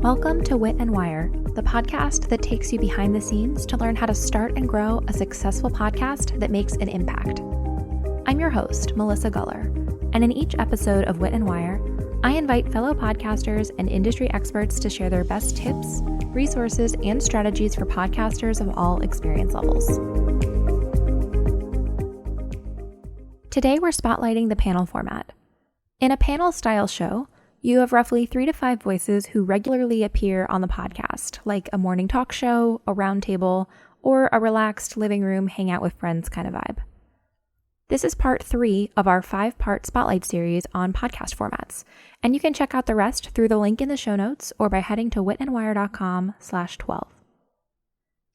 Welcome to Wit and Wire, the podcast that takes you behind the scenes to learn how to start and grow a successful podcast that makes an impact. I'm your host, Melissa Guller, and in each episode of Wit and Wire, I invite fellow podcasters and industry experts to share their best tips, resources, and strategies for podcasters of all experience levels. Today, we're spotlighting the panel format. In a panel-style show, you have roughly 3 to 5 voices who regularly appear on the podcast, like a morning talk show, a roundtable, or a relaxed living room hangout with friends kind of vibe. This is part 3 of our 5-part spotlight series on podcast formats, and you can check out the rest through the link in the show notes or by heading to witandwire.com/12.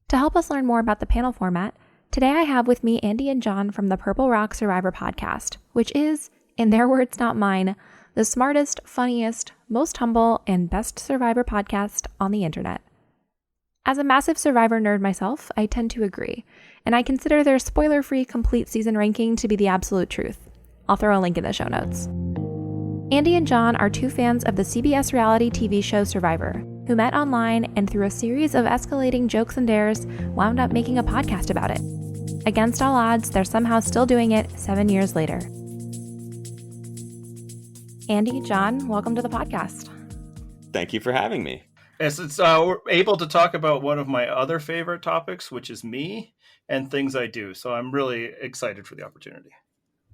To help us learn more about the panel format, today I have with me Andy and John from the Purple Rock Survivor podcast, which is, in their words, not mine, the smartest, funniest, most humble, and best Survivor podcast on the internet. As a massive Survivor nerd myself, I tend to agree, and I consider their spoiler-free complete season ranking to be the absolute truth. I'll throw a link in the show notes. Andy and John are 2 fans of the CBS reality TV show Survivor, who met online and through a series of escalating jokes and dares, wound up making a podcast about it. Against all odds, they're somehow still doing it 7 years later. Andy, John, welcome to the podcast. Thank you for having me. Yes, we're able to talk about one of my other favorite topics, which is me and things I do. So I'm really excited for the opportunity.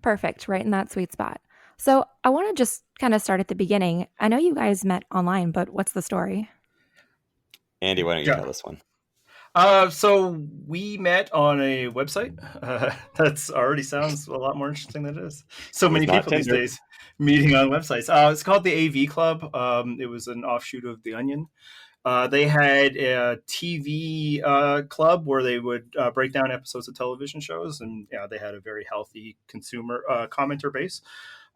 Perfect, right in that sweet spot. So I want to just kind of start at the beginning. I know you guys met online, but what's the story? Andy, why don't you tell this one? So we met on a website. That already sounds a lot more interesting than it is. So many people these days meeting on websites. It's called the AV Club. It was an offshoot of The Onion. They had a TV club where they would break down episodes of television shows, and they had a very healthy consumer commenter base,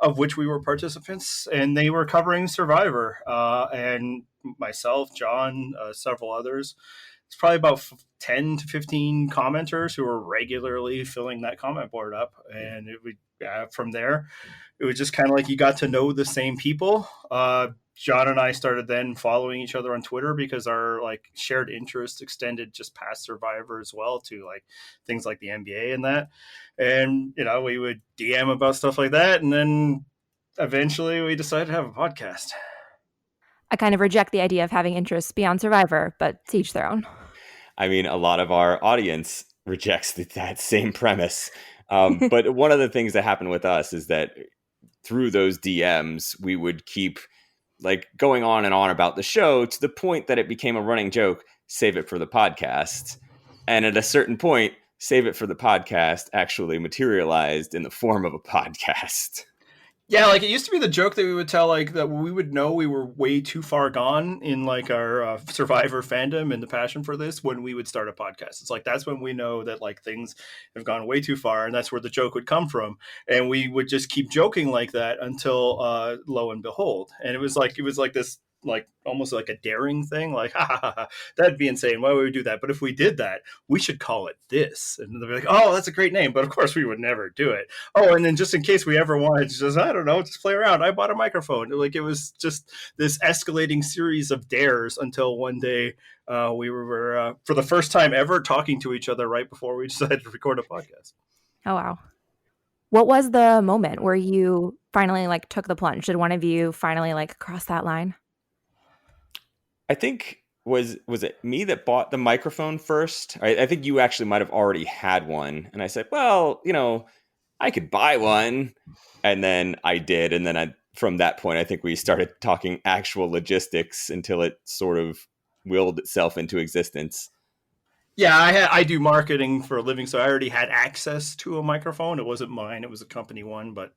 of which we were participants, and they were covering Survivor. And myself, John, several others. It's probably about 10 to 15 commenters who were regularly filling that comment board up. And it would, from there, it was just kind of like you got to know the same people. John and I started then following each other on Twitter because our shared interests extended just past Survivor as well to things like the NBA and that. And, we would DM about stuff like that. And then eventually we decided to have a podcast. I kind of reject the idea of having interests beyond Survivor, but to each their own. I mean, a lot of our audience rejects that same premise. But one of the things that happened with us is that through those DMs, we would keep going on and on about the show to the point that it became a running joke, save it for the podcast. And at a certain point, save it for the podcast actually materialized in the form of a podcast. Yeah, it used to be the joke that we would tell, that we would know we were way too far gone in, our Survivor fandom and the passion for this when we would start a podcast. It's that's when we know that, things have gone way too far, and that's where the joke would come from. And we would just keep joking like that until, lo and behold. And it was this, almost like a daring thing, ha, ha, ha, ha, that'd be insane. Why would we do that? But if we did that, we should call it this. And they'll be like, oh, that's a great name. But of course we would never do it. Oh, and then just in case we ever wanted to just play around, I bought a microphone. It was just this escalating series of dares until one day we were, for the first time ever, talking to each other right before we decided to record a podcast. Oh, wow. What was the moment where you finally took the plunge? Did one of you finally cross that line? I think was it me that bought the microphone first? I think you actually might have already had one. And I said, well, I could buy one. And then I did. And then from that point, I think we started talking actual logistics until it sort of willed itself into existence. Yeah, I do marketing for a living, so I already had access to a microphone. It wasn't mine. It was a company one, but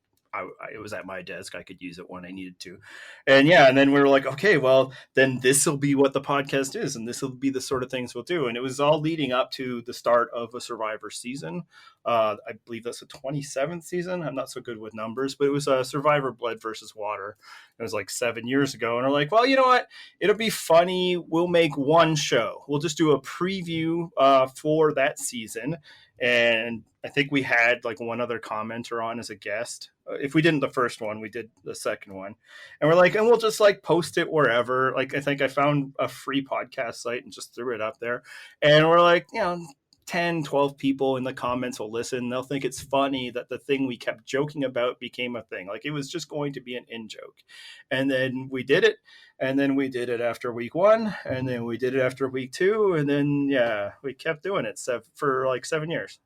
it was at my desk. I could use it when I needed to. And then we were like, okay, well, then this will be what the podcast is. And this will be the sort of things we'll do. And it was all leading up to the start of a Survivor season. I believe that's the 27th season. I'm not so good with numbers, but it was a Survivor Blood versus Water. It was 7 years ago. And we're like, well, you know what? It'll be funny. We'll make one show. We'll just do a preview for that season. And I think we had one other commenter on as a guest. if we didn't the first one, we did the second one. And we're like, and we'll just like post it wherever. Like, I think I found a free podcast site and just threw it up there. And we're like, 10, 12 people in the comments will listen. They'll think it's funny that the thing we kept joking about became a thing. Like, it was just going to be an in-joke. And then we did it. And then we did it after week 1. And then we did it after week 2. And then, we kept doing it for like 7 years.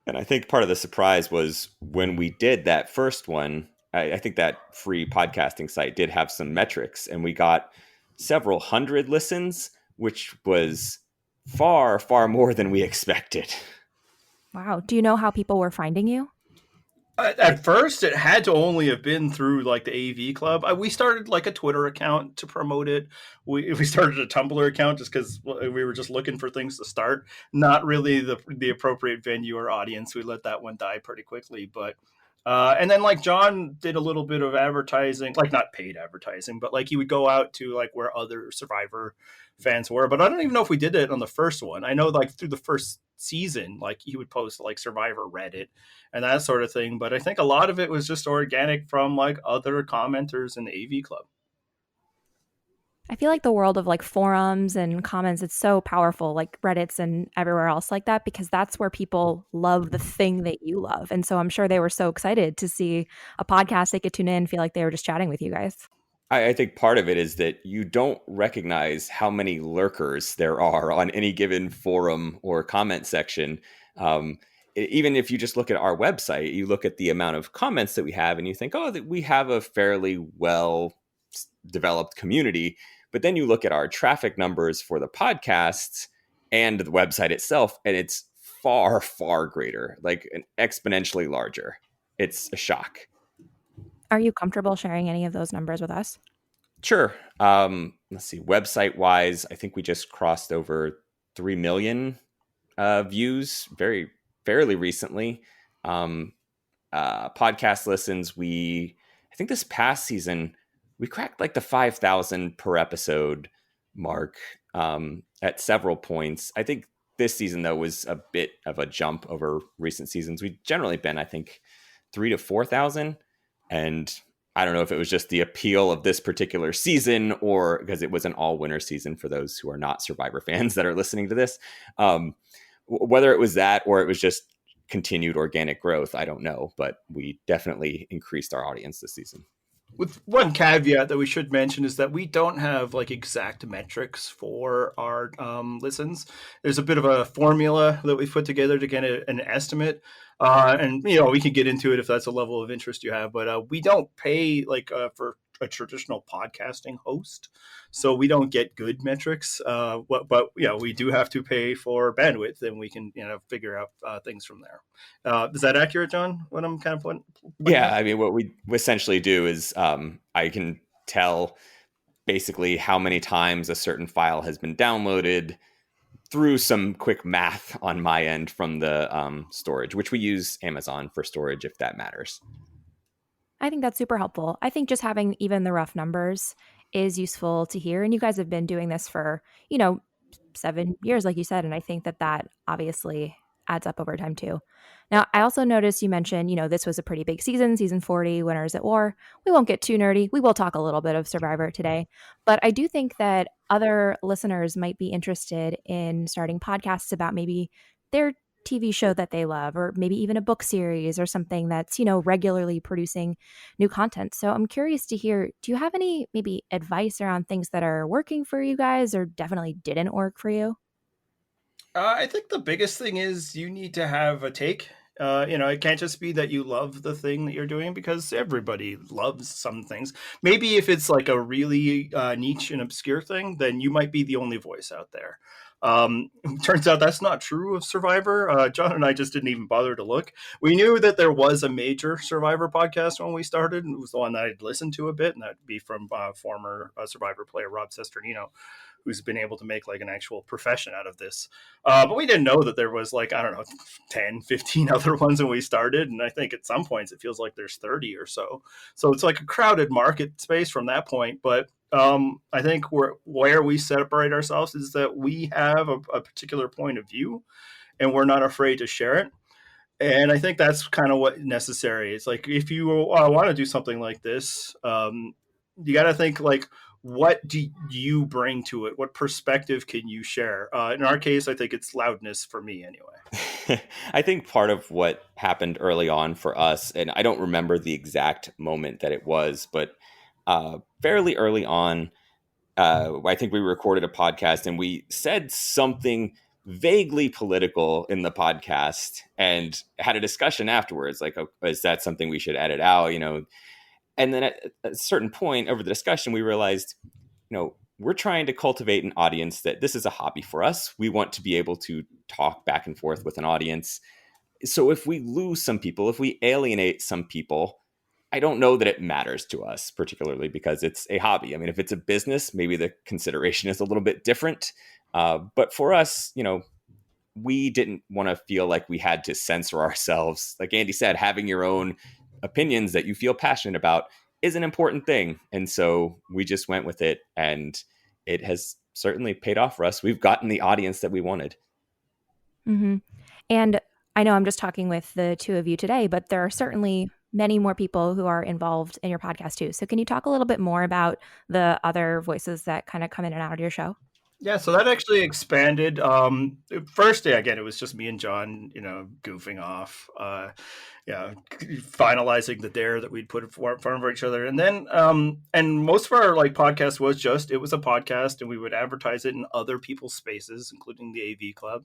And I think part of the surprise was when we did that first one, I think that free podcasting site did have some metrics, and we got several hundred listens, which was far, far more than we expected. Wow. Do you know how people were finding you? At first, it had to only have been through like the AV Club. We started like a Twitter account to promote it. We started a Tumblr account just because we were just looking for things to start. Not really the appropriate venue or audience. We let that one die pretty quickly. But and then like John did a little bit of advertising, like not paid advertising, but like he would go out to like where other Survivor fans were. But I don't even know if we did it on the first one. I know like through the first season, like he would post like Survivor Reddit and that sort of thing. But I think a lot of it was just organic from like other commenters in the AV Club. I feel like the world of like forums and comments, it's so powerful, like Reddits and everywhere else like that, because that's where people love the thing that you love. And so I'm sure they were so excited to see a podcast they could tune in, feel like they were just chatting with you guys. I think part of it is that you don't recognize how many lurkers there are on any given forum or comment section. Even if you just look at our website, you look at the amount of comments that we have and you think, that we have a fairly well developed community. But then you look at our traffic numbers for the podcasts and the website itself, and it's far, far greater, like exponentially larger. It's a shock. Are you comfortable sharing any of those numbers with us? Sure. Let's see. Website wise, I think we just crossed over 3 million views fairly recently. Podcast listens, I think this past season, we cracked like the 5,000 per episode mark at several points. I think this season, though, was a bit of a jump over recent seasons. We've generally been, I think, 3,000 to 4,000. And I don't know if it was just the appeal of this particular season or because it was an all-winter season for those who are not Survivor fans that are listening to this. Whether it was that or it was just continued organic growth, I don't know. But we definitely increased our audience this season. With one caveat that we should mention is that we don't have like exact metrics for our listens. There's a bit of a formula that we've put together to get an estimate. And, we can get into it if that's a level of interest you have. But we don't pay like for a traditional podcasting host. So we don't get good metrics. But we do have to pay for bandwidth and we can, figure out things from there. Is that accurate, John? What I'm kind of pointing Yeah, I mean, what we essentially do is I can tell basically how many times a certain file has been downloaded through some quick math on my end from the storage, which we use Amazon for storage if that matters. I think that's super helpful. I think just having even the rough numbers is useful to hear. And you guys have been doing this for, 7 years, like you said. And I think that obviously adds up over time too. Now, I also noticed you mentioned, this was a pretty big season 40, Winners at War. We won't get too nerdy. We will talk a little bit of Survivor today. But I do think that other listeners might be interested in starting podcasts about maybe their TV show that they love, or maybe even a book series or something that's, regularly producing new content. So I'm curious to hear, do you have any maybe advice around things that are working for you guys or definitely didn't work for you? I think the biggest thing is you need to have a take. It can't just be that you love the thing that you're doing because everybody loves some things. Maybe if it's like a really niche and obscure thing, then you might be the only voice out there. Turns out that's not true of Survivor. John and I just didn't even bother to look. We knew that there was a major Survivor podcast when we started, and it was the one that I'd listened to a bit, and that'd be from former Survivor player Rob Sesternino, who's been able to make like an actual profession out of this. But we didn't know that there was like, 10, 15 other ones when we started. And I think at some points it feels like there's 30 or so. So it's like a crowded market space from that point. But I think where we separate ourselves is that we have a particular point of view and we're not afraid to share it. And I think that's kind of what necessary. It's like, if you want to do something like this, you got to think like, what do you bring to it? What perspective can you share? In our case, I think it's loudness for me anyway. I think part of what happened early on for us, and I don't remember the exact moment that it was, but fairly early on, I think we recorded a podcast and we said something vaguely political in the podcast and had a discussion afterwards. Like, oh, is that something we should edit out? And then at a certain point over the discussion, we realized, we're trying to cultivate an audience that this is a hobby for us. We want to be able to talk back and forth with an audience. So if we lose some people, if we alienate some people, I don't know that it matters to us, particularly because it's a hobby. I mean, if it's a business, maybe the consideration is a little bit different. But for us, we didn't want to feel like we had to censor ourselves. Like Andy said, having your own opinions that you feel passionate about is an important thing. And so we just went with it, and it has certainly paid off for us. We've gotten the audience that we wanted. Mm-hmm. And I know I'm just talking with the two of you today, but there are certainly many more people who are involved in your podcast too. So can you talk a little bit more about the other voices that kind of come in and out of your show? Yeah, so that actually expanded. First day, again, it was just me and John, goofing off, finalizing the dare that we'd put in front of each other. And then, and most of our podcast it was a podcast, and we would advertise it in other people's spaces, including the AV Club.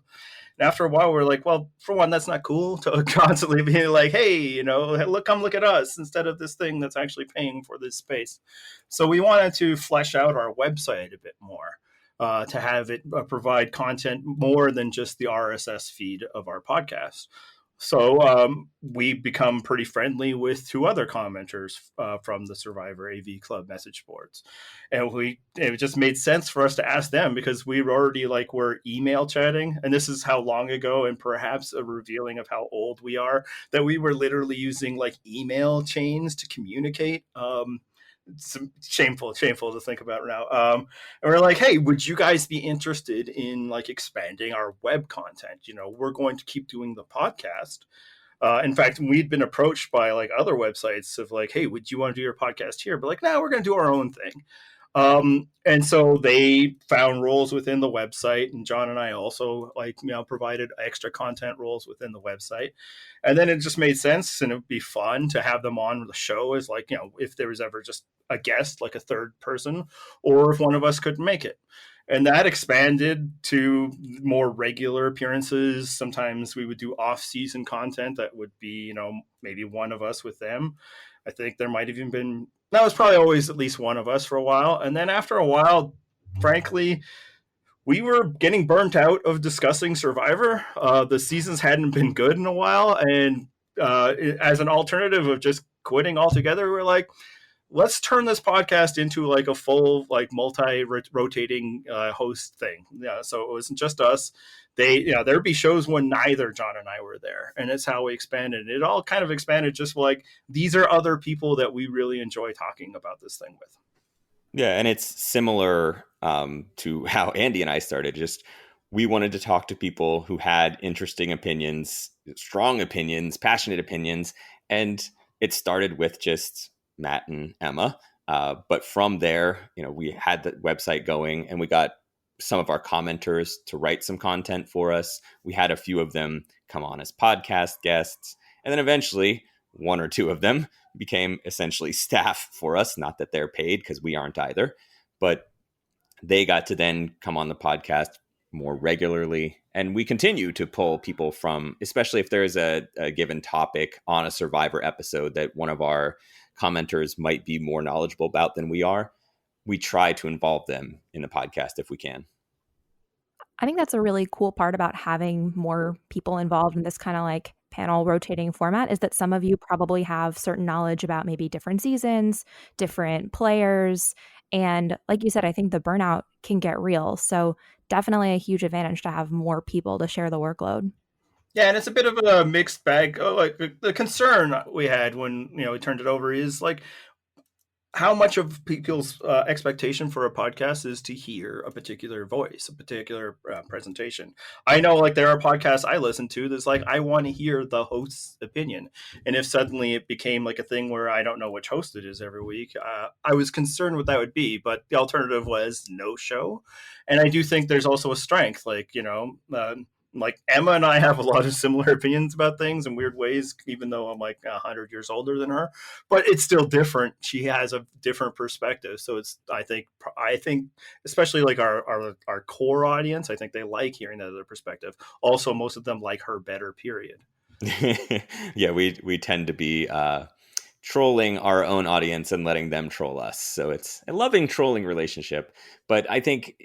And after a while, we're like, well, for one, that's not cool to constantly be like, hey, come look at us instead of this thing that's actually paying for this space. So we wanted to flesh out our website a bit more. To have it provide content more than just the RSS feed of our podcast. So we become pretty friendly with two other commenters from the Survivor AV Club message boards. And it just made sense for us to ask them, because we already were email chatting. And this is how long ago, and perhaps a revealing of how old we are, that we were literally using email chains to communicate. It's shameful to think about now. And we're like, hey, would you guys be interested in expanding our web content? We're going to keep doing the podcast. In fact, we'd been approached by other websites of hey, would you want to do your podcast here? But no, we're going to do our own thing. And so they found roles within the website, and John and I also provided extra content roles within the website. And then it just made sense, and it would be fun to have them on the show as if there was ever just a guest, a third person, or if one of us couldn't make it. And that expanded to more regular appearances. Sometimes we would do off-season content that would be, maybe one of us with them. I think there might have even been, that was probably always at least one of us for a while. And then after a while, frankly, we were getting burnt out of discussing Survivor. The seasons hadn't been good in a while. And as an alternative of just quitting altogether, we're like, let's turn this podcast into a full multi-rotating host thing. Yeah, so it wasn't just us. There'd be shows when neither John and I were there, and it's how we expanded. It all kind of expanded just these are other people that we really enjoy talking about this thing with. Yeah, and it's similar to how Andy and I started. Just we wanted to talk to people who had interesting opinions, strong opinions, passionate opinions, and it started with just Matt and Emma. But from there, we had the website going, and we got some of our commenters to write some content for us. We had a few of them come on as podcast guests. And then eventually one or two of them became essentially staff for us. Not that they're paid, because we aren't either, but they got to then come on the podcast more regularly. And we continue to pull people from, especially if there's a given topic on a Survivor episode that one of our commenters might be more knowledgeable about than we are, we try to involve them in the podcast if we can. I think that's a really cool part about having more people involved in this kind of panel rotating format, is that some of you probably have certain knowledge about maybe different seasons, different players. And like you said, I think the burnout can get real. So definitely a huge advantage to have more people to share the workload. Yeah, and it's a bit of a mixed bag. The concern we had when we turned it over is how much of people's expectation for a podcast is to hear a particular voice, a particular presentation. I know, like, there are podcasts I listen to that's like, I want to hear the host's opinion. And if suddenly it became like a thing where I don't know which host it is every week, I was concerned what that would be. But the alternative was no show. And I do think there's also a strength, like, like Emma and I have a lot of similar opinions about things in weird ways, even though I'm like 100 years older than her, but it's still different. She has a different perspective. So I think especially like our core audience, I think they like hearing that other perspective. Also, most of them like her better, period. Yeah, we tend to be trolling our own audience and letting them troll us. So it's a loving trolling relationship. But I think,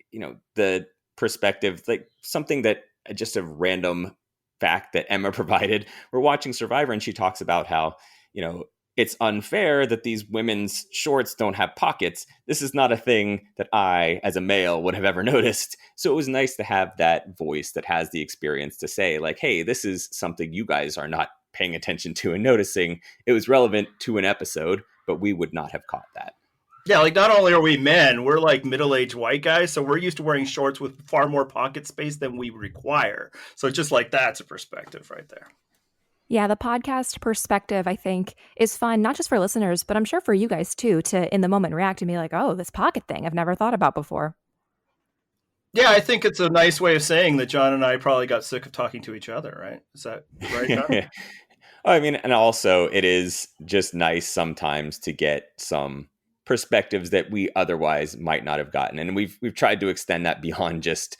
the perspective, like something that just a random fact that Emma provided. We're watching Survivor and she talks about how, it's unfair that these women's shorts don't have pockets. This is not a thing that I, as a male, would have ever noticed. So it was nice to have that voice that has the experience to say, like, hey, this is something you guys are not paying attention to and noticing. It was relevant to an episode, but we would not have caught that. Yeah, like, not only are we men, we're like middle-aged white guys, so we're used to wearing shorts with far more pocket space than we require. So just like that's a perspective right there. Yeah, the podcast perspective, I think, is fun, not just for listeners, but I'm sure for you guys too, to in the moment react and be like, oh, this pocket thing I've never thought about before. Yeah, I think it's a nice way of saying that John and I probably got sick of talking to each other, right? Is that right, John? I mean, and also it is just nice sometimes to get some perspectives that we otherwise might not have gotten. And we've tried to extend that beyond just,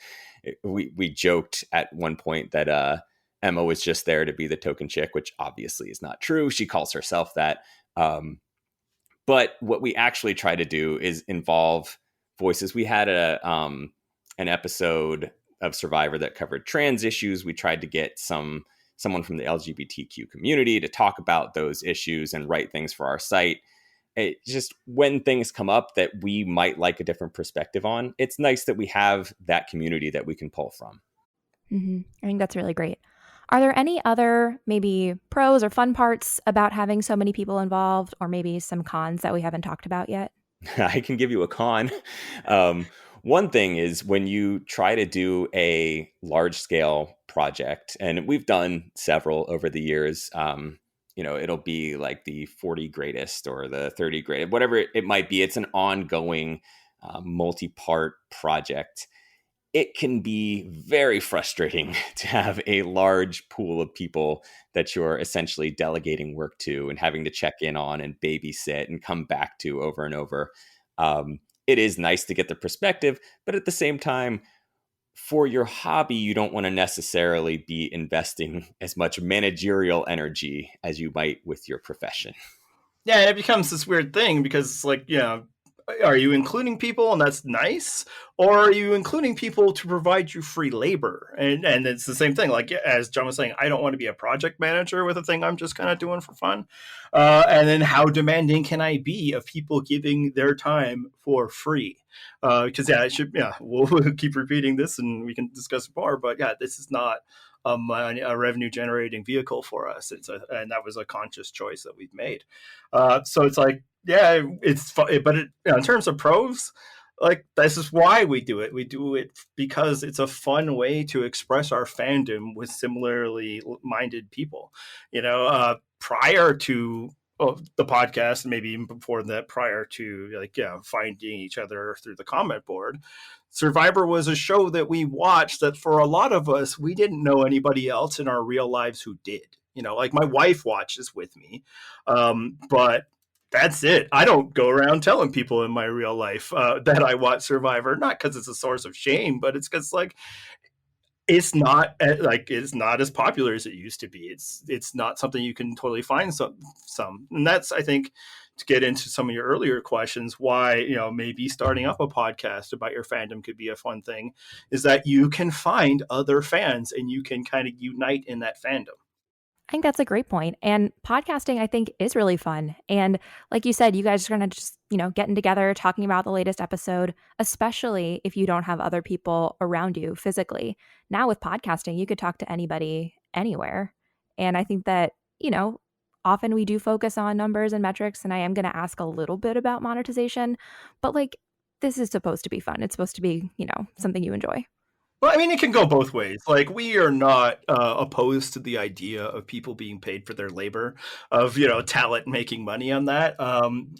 we joked at one point that Emma was just there to be the token chick, which obviously is not true. She calls herself that. But what we actually try to do is involve voices. We had an episode of Survivor that covered trans issues. We tried to get someone from the LGBTQ community to talk about those issues and write things for our site. It just, when things come up that we might like a different perspective on, it's nice that we have that community that we can pull from. Mm-hmm. I think that's really great. Are there any other maybe pros or fun parts about having so many people involved, or maybe some cons that we haven't talked about yet? I can give you a con. One thing is when you try to do a large scale project, and we've done several over the years, it'll be like the 40 greatest or the 30 greatest, whatever it might be. It's an ongoing multi-part project. It can be very frustrating to have a large pool of people that you're essentially delegating work to and having to check in on and babysit and come back to over and over. It is nice to get the perspective, but at the same time, for your hobby, you don't want to necessarily be investing as much managerial energy as you might with your profession. Yeah, and it becomes this weird thing because, like, are you including people and that's nice, or are you including people to provide you free labor? And it's the same thing. Like, as John was saying, I don't want to be a project manager with a thing I'm just kind of doing for fun. And then how demanding can I be of people giving their time for free? Because we'll keep repeating this and we can discuss more. But yeah, this is not a revenue generating vehicle for us. And that was a conscious choice that we've made. So it's like, yeah, it's fun, but in terms of pros, like, this is why we do it. We do it because it's a fun way to express our fandom with similarly minded people. Prior to the podcast, maybe even before that, prior to finding each other through the comment board, Survivor was a show that we watched that for a lot of us, we didn't know anybody else in our real lives who did. Like, my wife watches with me, but that's it. I don't go around telling people in my real life that I watch Survivor, not because it's a source of shame, but it's because, like, it's not as popular as it used to be. It's not something you can totally find some, and that's, I think, to get into some of your earlier questions, why maybe starting up a podcast about your fandom could be a fun thing, is that you can find other fans and you can kind of unite in that fandom. I think that's a great point. And podcasting, I think, is really fun. And like you said, you guys are going to just, getting together, talking about the latest episode, especially if you don't have other people around you physically. Now with podcasting, you could talk to anybody, anywhere. And I think that, often we do focus on numbers and metrics, and I am going to ask a little bit about monetization, but like this is supposed to be fun. It's supposed to be, something you enjoy. Well, I mean, it can go both ways. Like, we are not opposed to the idea of people being paid for their labor, of, talent making money on that.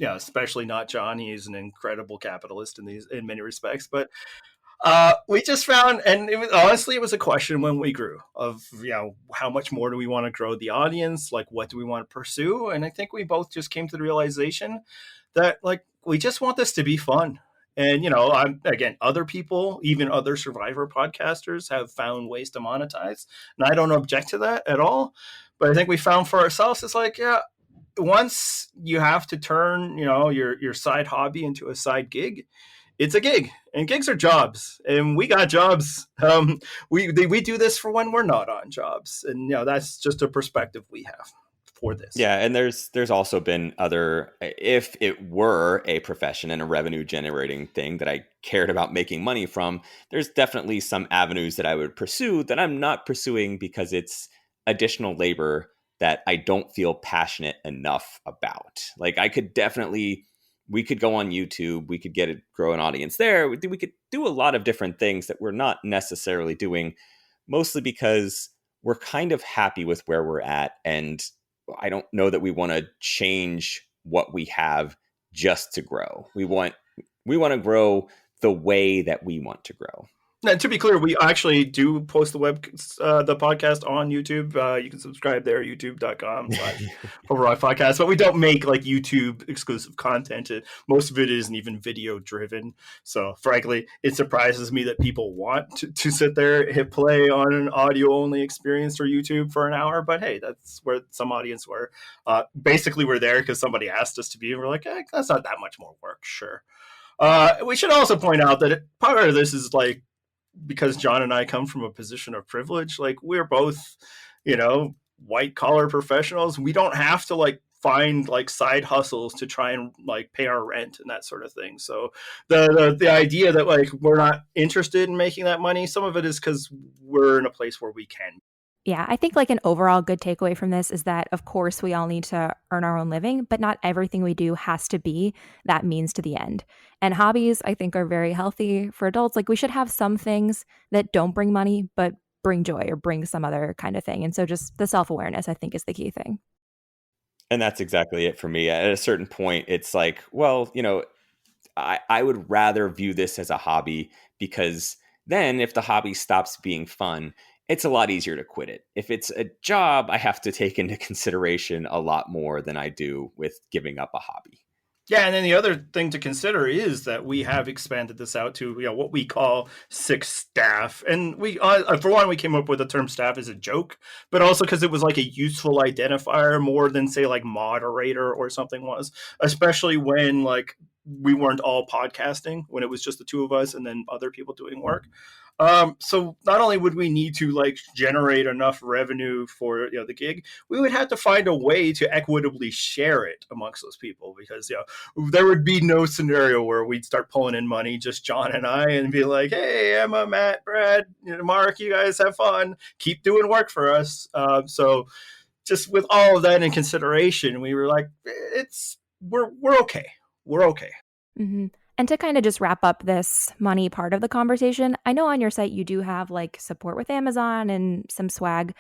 Especially not John. He's an incredible capitalist in many respects. But we just found, and honestly, it was a question when we grew of, how much more do we want to grow the audience? Like, what do we want to pursue? And I think we both just came to the realization that, like, we just want this to be fun. And, again, other people, even other Survivor podcasters, have found ways to monetize. And I don't object to that at all. But I think we found for ourselves, it's like, once you have to turn, your side hobby into a side gig, it's a gig, and gigs are jobs, and we got jobs. We do this for when we're not on jobs. And, that's just a perspective we have for this. Yeah, and there's also been other, if it were a profession and a revenue generating thing that I cared about making money from, there's definitely some avenues that I would pursue that I'm not pursuing because it's additional labor that I don't feel passionate enough about. Like, we could go on YouTube, we could grow an audience there. We could do a lot of different things that we're not necessarily doing, mostly because we're kind of happy with where we're at. And I don't know that we want to change what we have just to grow. We want to grow the way that we want to grow. And to be clear, we actually do post the podcast on YouTube. You can subscribe there, youtube.com/Purple Rock Podcast. But we don't make like YouTube exclusive content. Most of it isn't even video driven. So frankly, it surprises me that people want to sit there, hit play on an audio only experience for YouTube for an hour. But hey, that's where some audience were. Basically, we're there because somebody asked us to be, and we're like, that's not that much more work. Sure. We should also point out that part of this is like, because John and I come from a position of privilege, like we're both, white collar professionals. We don't have to like find like side hustles to try and like pay our rent and that sort of thing. So the idea that like we're not interested in making that money, some of it is because we're in a place where we can. Yeah, I think like an overall good takeaway from this is that, of course, we all need to earn our own living, but not everything we do has to be that means to the end. And hobbies, I think, are very healthy for adults. Like we should have some things that don't bring money, but bring joy or bring some other kind of thing. And so just the self-awareness, I think, is the key thing. And that's exactly it for me. At a certain point, it's like, well, I would rather view this as a hobby, because then if the hobby stops being fun, it's a lot easier to quit it. If it's a job, I have to take into consideration a lot more than I do with giving up a hobby. Yeah, and then the other thing to consider is that we have expanded this out to what we call 6 staff. And we, for one, we came up with the term staff as a joke, but also because it was like a useful identifier more than say like moderator or something was, especially when like we weren't all podcasting, when it was just the two of us and then other people doing work. So not only would we need to like generate enough revenue for the gig, we would have to find a way to equitably share it amongst those people, because there would be no scenario where we'd start pulling in money, just John and I, and be like, hey, Emma, Matt, Brad, Mark, you guys have fun, keep doing work for us. So just with all of that in consideration, we were like, we're okay. We're okay. Mm-hmm. And to kind of just wrap up this money part of the conversation, I know on your site you do have like support with Amazon and some swag.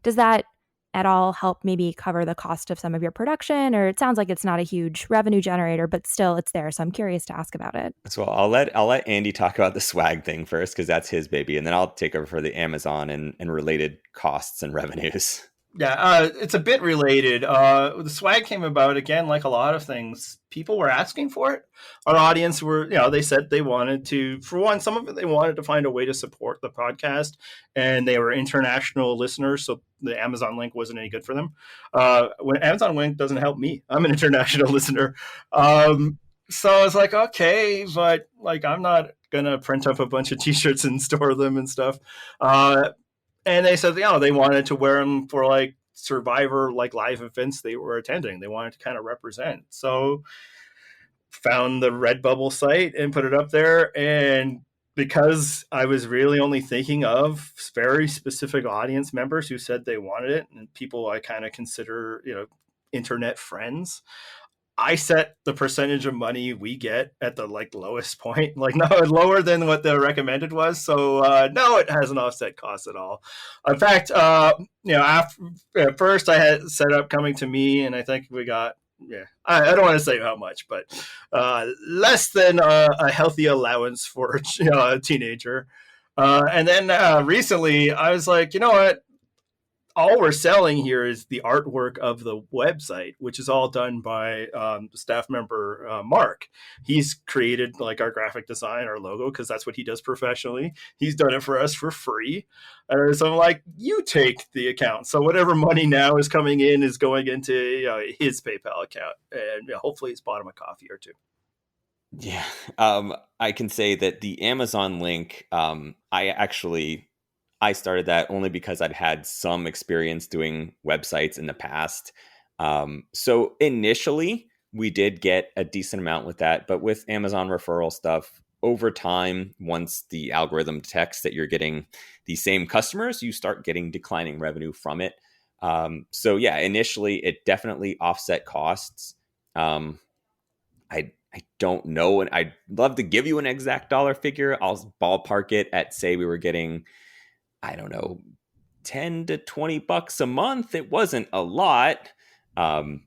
Does that at all help maybe cover the cost of some of your production? Or it sounds like it's not a huge revenue generator, but still it's there. So I'm curious to ask about it. So I'll let Andy talk about the swag thing first, because that's his baby. And then I'll take over for the Amazon and related costs and revenues. Yeah, it's a bit related. The swag came about, again, like a lot of things. People were asking for it. Our audience were, they said they wanted to, for one, some of it, they wanted to find a way to support the podcast. And they were international listeners, so the Amazon link wasn't any good for them. When Amazon link doesn't help me. I'm an international listener. So I was like, okay, but like I'm not going to print up a bunch of T-shirts and store them and stuff. And they said, they wanted to wear them for like Survivor, like live events they were attending. They wanted to kind of represent. So found the Redbubble site and put it up there. And because I was really only thinking of very specific audience members who said they wanted it, and people I kind of consider, internet friends, I set the percentage of money we get at the lowest point, no, lower than what the recommended was. So no, it hasn't offset costs at all. In fact, after at first I had set up coming to me, and I think we got I don't want to say how much, but less than a healthy allowance for a teenager. And then recently I was like, you know what? All we're selling here is the artwork of the website, which is all done by staff member Mark. He's created our graphic design, our logo, because that's what he does professionally. He's done it for us for free. So I'm like, you take the account. So whatever money now is coming in is going into his PayPal account, and hopefully he's bought him a coffee or two. Yeah, I can say that the Amazon link, I started that only because I'd had some experience doing websites in the past. So initially, we did get a decent amount with that. But with Amazon referral stuff, over time, once the algorithm detects that you're getting the same customers, you start getting declining revenue from it. So yeah, initially, it definitely offset costs. I don't know, and I'd love to give you an exact dollar figure. I'll ballpark it at, say, we were getting, I don't know, $10 to $20 a month. It wasn't a lot. And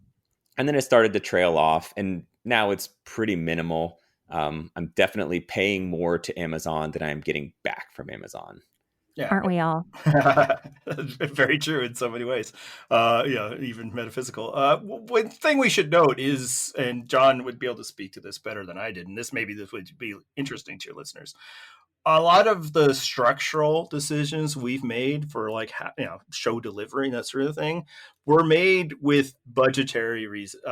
then it started to trail off, and now it's pretty minimal. I'm definitely paying more to Amazon than I'm getting back from Amazon. Yeah. Aren't we all? Very true in so many ways. Even metaphysical. One thing we should note is, and John would be able to speak to this better than I did, and this would be interesting to your listeners. A lot of the structural decisions we've made for show delivery and that sort of thing were made with budgetary reason,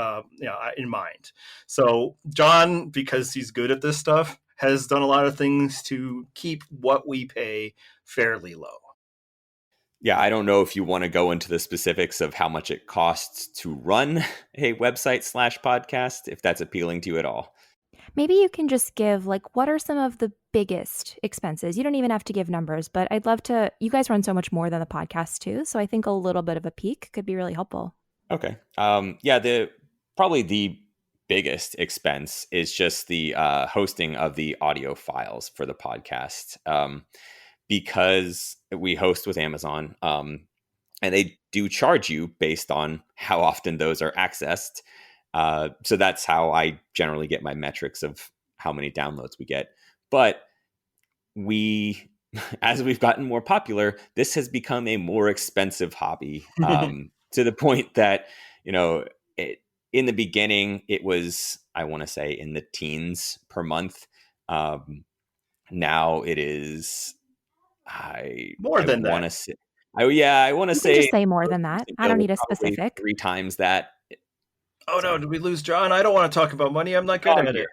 in mind. So John, because he's good at this stuff, has done a lot of things to keep what we pay fairly low. Yeah, I don't know if you want to go into the specifics of how much it costs to run a website / podcast, if that's appealing to you at all. Maybe you can just give, what are some of the biggest expenses? You don't even have to give numbers, but I'd love to. You guys run so much more than the podcast too, so I think a little bit of a peek could be really helpful. Okay. Probably the biggest expense is just the hosting of the audio files for the podcast, because we host with Amazon, and they do charge you based on how often those are accessed. So that's how I generally get my metrics of how many downloads we get. But as we've gotten more popular, this has become a more expensive hobby, to the point that, in the beginning, it was, I want to say, in the teens per month. Now it is, I want to say, just say more than that. I don't need a specific. 3 times that. Oh no, did we lose John? I don't want to talk about money. I'm not good at it.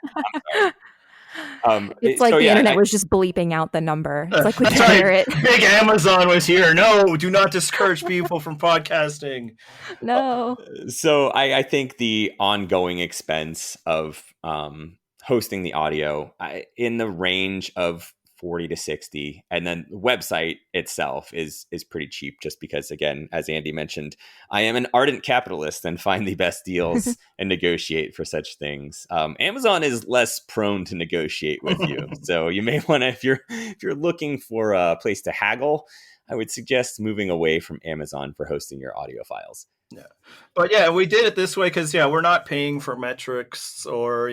It's like the internet was just bleeping out the number. It's like we can hear it. Big Amazon was here. No, do not discourage people from podcasting. No. So I think the ongoing expense of hosting the audio in the range of 40 to 60, and then the website itself is pretty cheap, just because, again, as Andy mentioned, I am an ardent capitalist and find the best deals and negotiate for such things. Amazon is less prone to negotiate with you, so you may want to, if you're looking for a place to haggle, I would suggest moving away from Amazon for hosting your audio files. Yeah. But yeah, we did it this way because we're not paying for metrics or,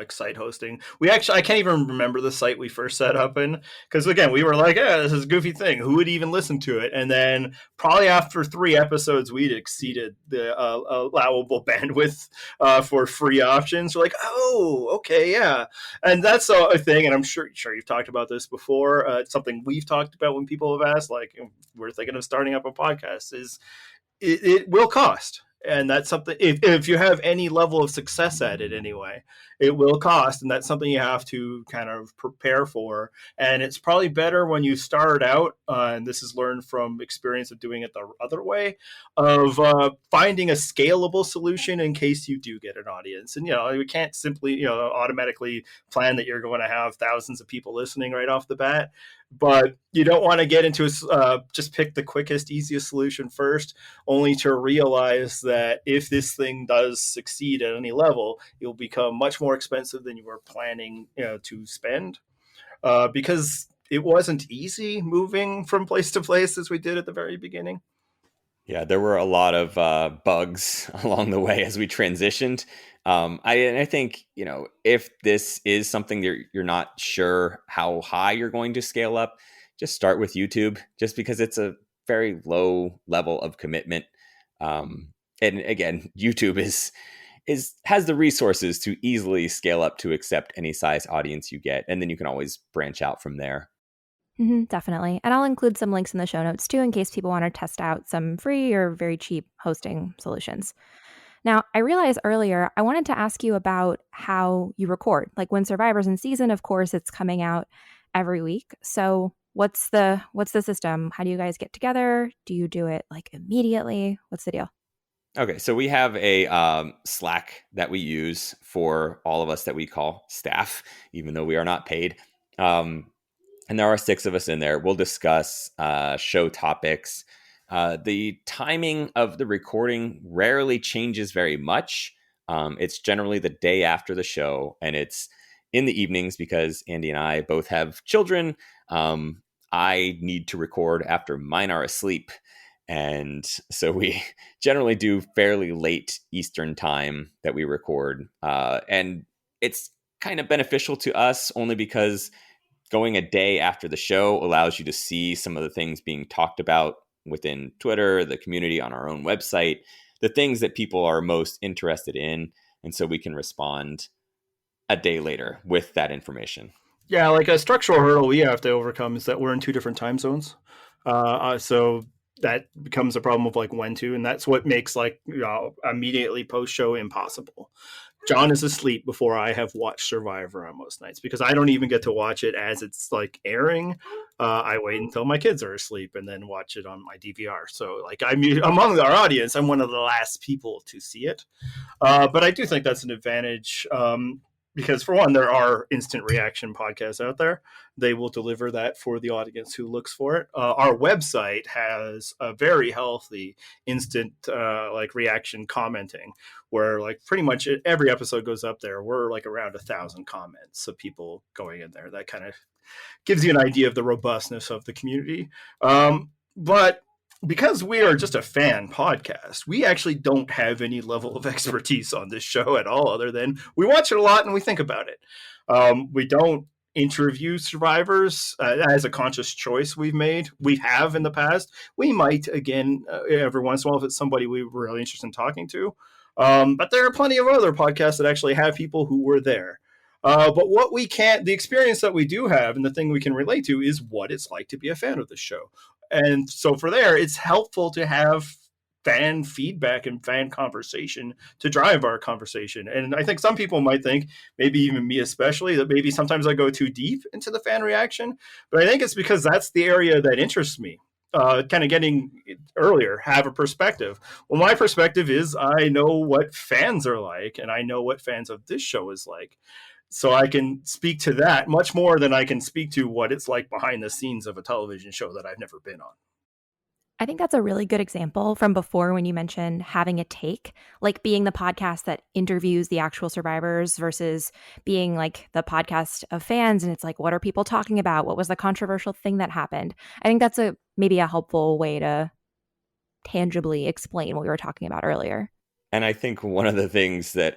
site hosting. I can't even remember the site we first set up in, because again, we were like, this is a goofy thing. Who would even listen to it? And then probably after 3 episodes, we'd exceeded the allowable bandwidth for free options. We're like, oh, okay, yeah. And that's a thing. And I'm sure you've talked about this before. It's something we've talked about when people have asked, we're thinking of starting up a podcast, is it will cost. And that's something, if you have any level of success at it anyway, it will cost. And that's something you have to kind of prepare for. And it's probably better when you start out, and this is learned from experience of doing it the other way, of finding a scalable solution in case you do get an audience. And, we can't simply, automatically plan that you're going to have thousands of people listening right off the bat. But you don't want to get into just pick the quickest, easiest solution first, only to realize that that if this thing does succeed at any level, it will become much more expensive than you were planning to spend, because it wasn't easy moving from place to place as we did at the very beginning. Yeah, there were a lot of bugs along the way as we transitioned. I think, if this is something you're not sure how high you're going to scale up, just start with YouTube, just because it's a very low level of commitment. And again, YouTube has the resources to easily scale up to accept any size audience you get, and then you can always branch out from there. Definitely. And I'll include some links in the show notes too, in case people want to test out some free or very cheap hosting solutions. Now, I realized earlier I wanted to ask you about how you record. Like when Survivor's in season, of course, it's coming out every week. So what's the system? How do you guys get together? Do you do it like immediately? What's the deal? Okay, so we have a Slack that we use for all of us that we call staff, even though we are not paid. And there are 6 of us in there. We'll discuss show topics. The timing of the recording rarely changes very much. It's generally the day after the show, and it's in the evenings because Andy and I both have children. I need to record after mine are asleep. And so we generally do fairly late Eastern time that we record. And it's kind of beneficial to us only because going a day after the show allows you to see some of the things being talked about within Twitter, the community, on our own website, the things that people are most interested in. And so we can respond a day later with that information. Yeah, like a structural hurdle we have to overcome is that we're in 2 different time zones. So that becomes a problem of like when to, and that's what makes immediately post show impossible. John is asleep before I have watched Survivor on most nights because I don't even get to watch it as it's like airing. I wait until my kids are asleep and then watch it on my DVR. So like I'm among our audience, I'm one of the last people to see it. But I do think that's an advantage. Because for one, there are instant reaction podcasts out there. They will deliver that for the audience who looks for it. Our website has a very healthy instant reaction commenting, where like pretty much every episode goes up there. We're like around 1,000 comments of people going in there. That kind of gives you an idea of the robustness of the community. But because we are just a fan podcast, we actually don't have any level of expertise on this show at all, other than we watch it a lot and we think about it. We don't interview survivors as a conscious choice we've made. We have in the past. We might again every once in a while if it's somebody we were really interested in talking to. But there are plenty of other podcasts that actually have people who were there. But what we can't, the experience that we do have and the thing we can relate to is what it's like to be a fan of the show. And so for there, it's helpful to have fan feedback and fan conversation to drive our conversation. And I think some people might think, maybe even me especially, that maybe sometimes I go too deep into the fan reaction. But I think it's because that's the area that interests me. Kind of getting earlier, have a perspective. Well, my perspective is I know what fans are like, and I know what fans of this show is like. So I can speak to that much more than I can speak to what it's like behind the scenes of a television show that I've never been on. I think that's a really good example from before when you mentioned having a take, like being the podcast that interviews the actual survivors versus being like the podcast of fans. And it's like, what are people talking about? What was the controversial thing that happened? I think that's maybe a helpful way to tangibly explain what we were talking about earlier. And I think one of the things that,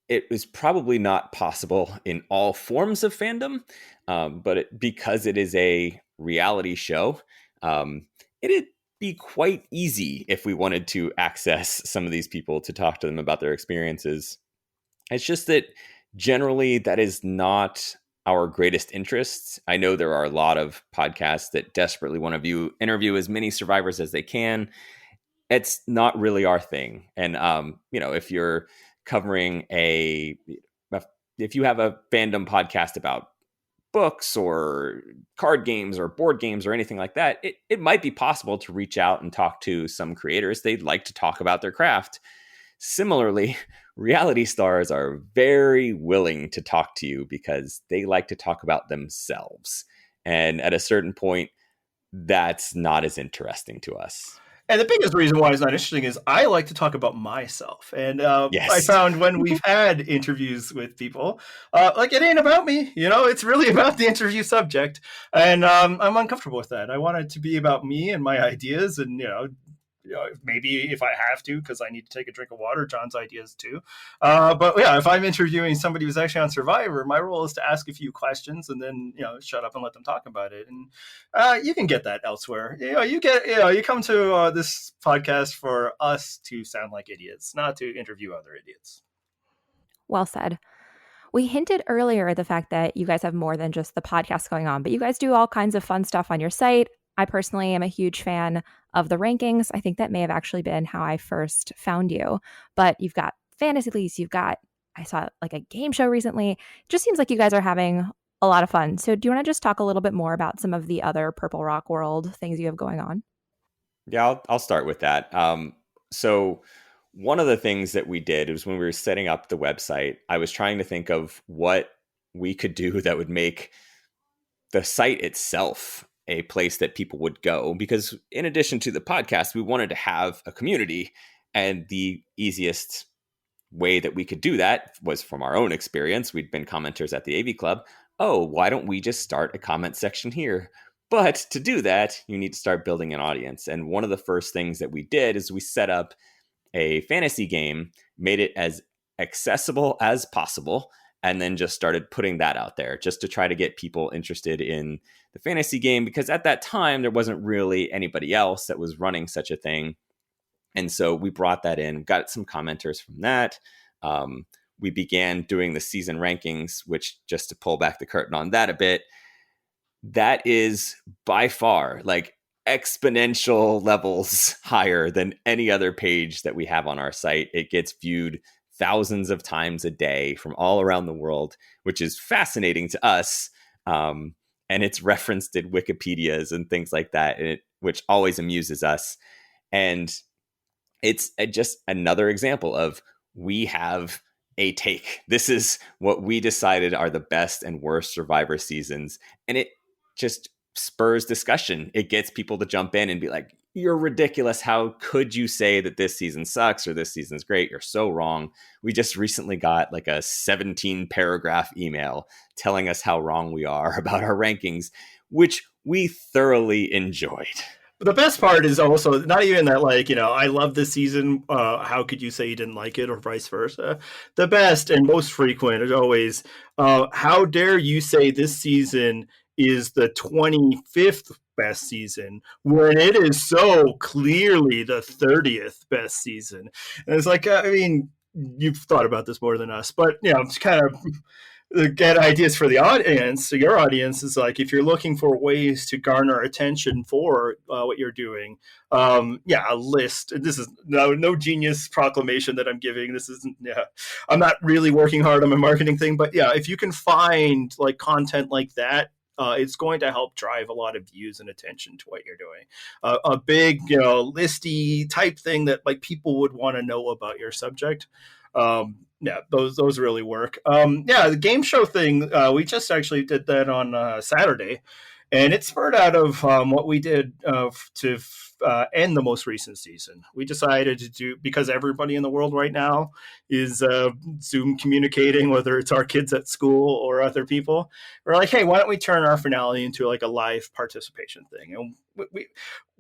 it was probably not possible in all forms of fandom, but because it is a reality show, it'd be quite easy if we wanted to access some of these people to talk to them about their experiences. It's just that generally that is not our greatest interests. I know there are a lot of podcasts that desperately want to interview as many survivors as they can. It's not really our thing. And, if you're covering if you have a fandom podcast about books or card games or board games or anything like that, it might be possible to reach out and talk to some creators. They'd like to talk about their craft. Similarly, reality stars are very willing to talk to you because they like to talk about themselves. And at a certain point, that's not as interesting to us. And the biggest reason why it's not interesting is I like to talk about myself. And Yes. I found when we've had interviews with people, like it ain't about me, it's really about the interview subject. And I'm uncomfortable with that. I want it to be about me and my ideas and, maybe if I have to, because I need to take a drink of water, John's ideas too. But yeah, if I'm interviewing somebody who's actually on Survivor, my role is to ask a few questions and then, shut up and let them talk about it. And you can get that elsewhere. You come to this podcast for us to sound like idiots, not to interview other idiots. Well said. We hinted earlier at the fact that you guys have more than just the podcast going on, but you guys do all kinds of fun stuff on your site. I personally am a huge fan of the rankings. I think that may have actually been how I first found you. But you've got Fantasy Leagues, I saw like a game show recently. It just seems like you guys are having a lot of fun. So do you want to just talk a little bit more about some of the other Purple Rock World things you have going on? Yeah, I'll start with that. So one of the things that we did was when we were setting up the website, I was trying to think of what we could do that would make the site itself a place that people would go, because in addition to the podcast, we wanted to have a community, and the easiest way that we could do that was from our own experience. We'd been commenters at the AV Club. Oh, why don't we just start a comment section here? But to do that, you need to start building an audience. And one of the first things that we did is we set up a fantasy game, made it as accessible as possible, and then just started putting that out there just to try to get people interested in the fantasy game, because at that time there wasn't really anybody else that was running such a thing. And so we brought that in, got some commenters from that. We began doing the season rankings, which, just to pull back the curtain on that a bit, that is by far like exponential levels higher than any other page that we have on our site. It gets viewed thousands of times a day from all around the world, which is fascinating to us. And it's referenced in Wikipedias and things like that, which always amuses us. And it's just another example of, we have a take. This is what we decided are the best and worst Survivor seasons. And it just spurs discussion. It gets people to jump in and be like, you're ridiculous. How could you say that this season sucks or this season's great? You're so wrong. We just recently got like a 17 paragraph email telling us how wrong we are about our rankings, which we thoroughly enjoyed. The best part is also not even that, like, I love this season. How could you say you didn't like it, or vice versa? The best and most frequent is always, how dare you say this season is the 25th best season when it is so clearly the 30th best season. And it's like, you've thought about this more than us, but it's kind of get ideas for the audience. So your audience is like, if you're looking for ways to garner attention for what you're doing, a list. This is no genius proclamation that I'm giving. This isn't. I'm not really working hard on my marketing thing, but if you can find like content like that, it's going to help drive a lot of views and attention to what you're doing. A big, listy type thing that like people would want to know about your subject. Those really work. The game show thing, we just actually did that on Saturday, and it spurred out of what we did to end the most recent season. We decided to do, because everybody in the world right now is Zoom communicating, whether it's our kids at school or other people. We're like, hey, why don't we turn our finale into like a live participation thing? And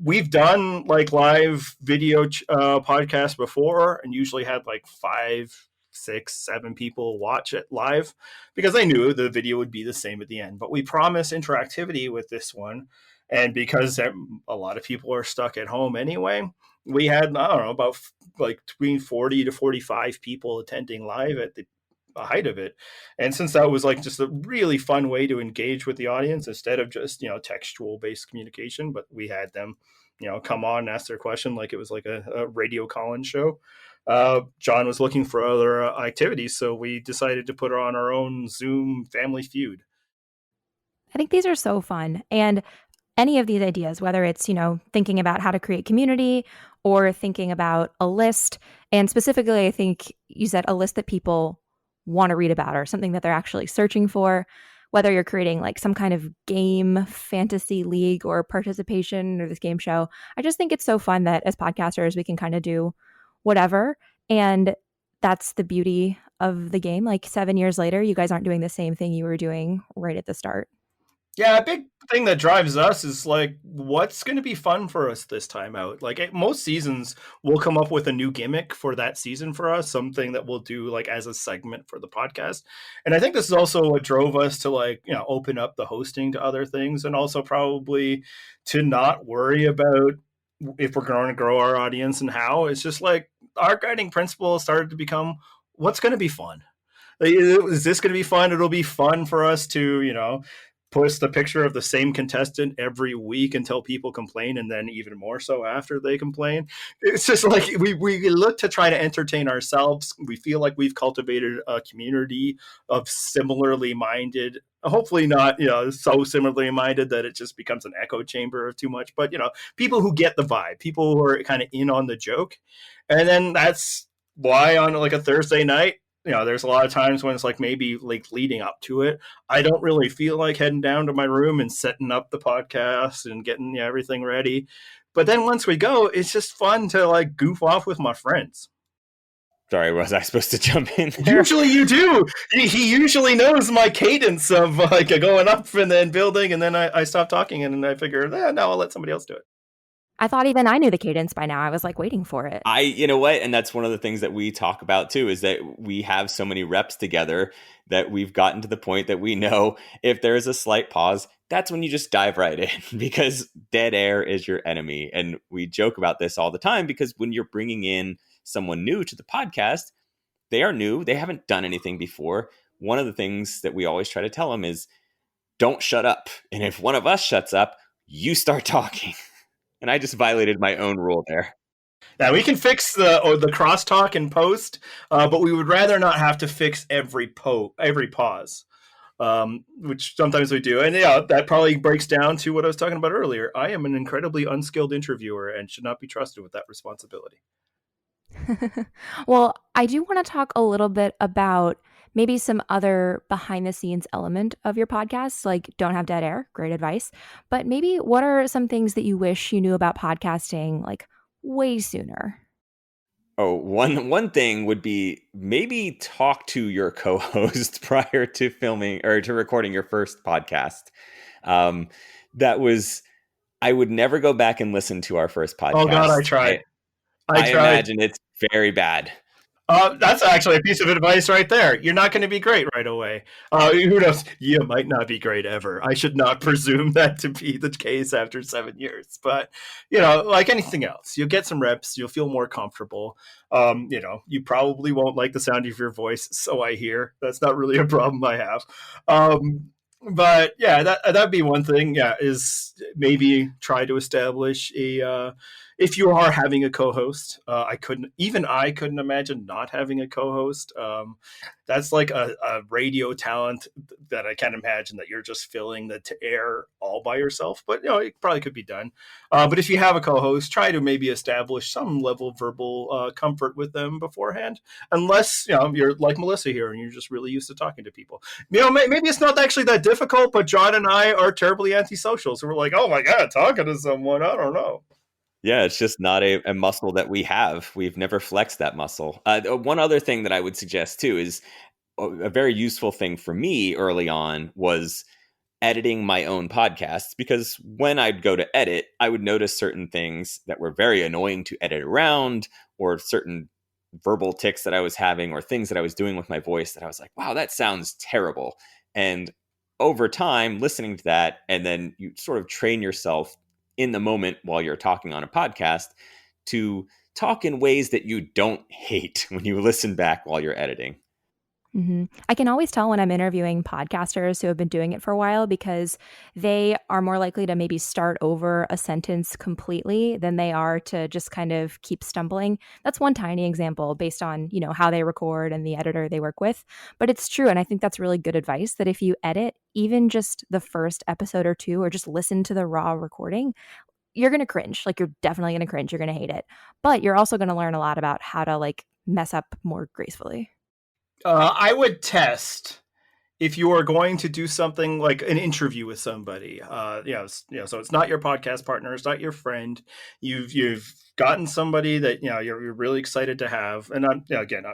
we've done like live video podcasts before, and usually had like 5, 6, 7 people watch it live, because I knew the video would be the same at the end. But we promise interactivity with this one. And because a lot of people are stuck at home anyway, we had, about like between 40 to 45 people attending live at the height of it. And since that was like just a really fun way to engage with the audience instead of just, textual based communication, but we had them, come on and ask their question like it was like a radio call-in show. John was looking for other activities, so we decided to put her on our own Zoom Family Feud. I think these are so fun. And any of these ideas, whether it's, thinking about how to create community or thinking about a list, and specifically, I think you said a list that people want to read about or something that they're actually searching for, whether you're creating like some kind of game fantasy league or participation or this game show. I just think it's so fun that as podcasters, we can kind of do whatever. And that's the beauty of the game. Like 7 years later, you guys aren't doing the same thing you were doing right at the start. Yeah, a big thing that drives us is like, what's going to be fun for us this time out? Like most seasons, we'll come up with a new gimmick for that season for us, something that we'll do like as a segment for the podcast. And I think this is also what drove us to like, open up the hosting to other things, and also probably to not worry about if we're going to grow our audience and how. It's just like our guiding principle started to become, what's going to be fun? Like, is this going to be fun? It'll be fun for us to, post the picture of the same contestant every week until people complain, and then even more so after they complain. It's just like we look to try to entertain ourselves. We feel like we've cultivated a community of similarly minded, hopefully not so similarly minded that it just becomes an echo chamber of too much, but people who get the vibe, people who are kind of in on the joke. And then that's why on like a Thursday night, there's a lot of times when it's like maybe like leading up to it, I don't really feel like heading down to my room and setting up the podcast and getting everything ready. But then once we go, it's just fun to like goof off with my friends. Sorry, was I supposed to jump in there? Usually you do. He usually knows my cadence of like going up and then building, and then I stop talking and then I figure, now I'll let somebody else do it. I thought even I knew the cadence by now. I was like waiting for it. You know what? And that's one of the things that we talk about too, is that we have so many reps together that we've gotten to the point that we know if there is a slight pause, that's when you just dive right in, because dead air is your enemy. And we joke about this all the time, because when you're bringing in someone new to the podcast, they are new. They haven't done anything before. One of the things that we always try to tell them is don't shut up. And if one of us shuts up, you start talking. And I just violated my own rule there. Now we can fix the crosstalk in post, but we would rather not have to fix every pause, which sometimes we do. And that probably breaks down to what I was talking about earlier. I am an incredibly unskilled interviewer and should not be trusted with that responsibility. Well, I do want to talk a little bit about maybe some other behind the scenes element of your podcast, like don't have dead air, great advice. But maybe what are some things that you wish you knew about podcasting like way sooner? Oh, one thing would be maybe talk to your co-host prior to filming or to recording your first podcast. I would never go back and listen to our first podcast. Oh God, I tried. I imagine it's very bad. That's actually a piece of advice right there. You're not going to be great right away. Who knows? You might not be great ever. I should not presume that to be the case after 7 years. But, like anything else, you'll get some reps. You'll feel more comfortable. You probably won't like the sound of your voice. So I hear. That's not really a problem I have. But yeah, that'd be one thing. Yeah, is maybe try to establish if you are having a co-host. I couldn't imagine not having a co-host. That's like a radio talent that I can't imagine that you're just filling the air all by yourself. But it probably could be done. But if you have a co-host, try to maybe establish some level of verbal comfort with them beforehand. Unless you're like Melissa here and you're just really used to talking to people. Maybe it's not actually that difficult. But John and I are terribly antisocial, so we're like, oh my God, talking to someone, I don't know. Yeah, it's just not a muscle that we have. We've never flexed that muscle. One other thing that I would suggest too is a very useful thing for me early on was editing my own podcasts, because when I'd go to edit, I would notice certain things that were very annoying to edit around, or certain verbal tics that I was having, or things that I was doing with my voice that I was like, wow, that sounds terrible. And over time, listening to that, and then you sort of train yourself in the moment while you're talking on a podcast to talk in ways that you don't hate when you listen back while you're editing. Mm-hmm. I can always tell when I'm interviewing podcasters who have been doing it for a while, because they are more likely to maybe start over a sentence completely than they are to just kind of keep stumbling. That's one tiny example based on, how they record and the editor they work with. But it's true. And I think that's really good advice, that if you edit even just the first episode or two, or just listen to the raw recording, you're going to cringe. Like, you're definitely going to cringe. You're going to hate it. But you're also going to learn a lot about how to mess up more gracefully. I would test if you are going to do something like an interview with somebody, so it's not your podcast partner, it's not your friend, you've gotten somebody that you're really excited to have, and again,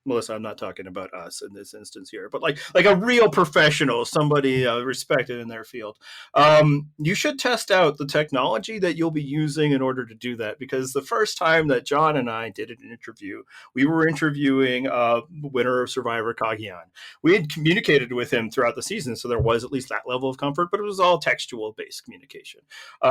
Melissa, I'm not talking about us in this instance here, but like a real professional, somebody respected in their field. You should test out the technology that you'll be using in order to do that, because the first time that John and I did an interview, we were interviewing the winner of Survivor, Kagian. We had communicated with him throughout the season, so there was at least that level of comfort, but it was all textual-based communication.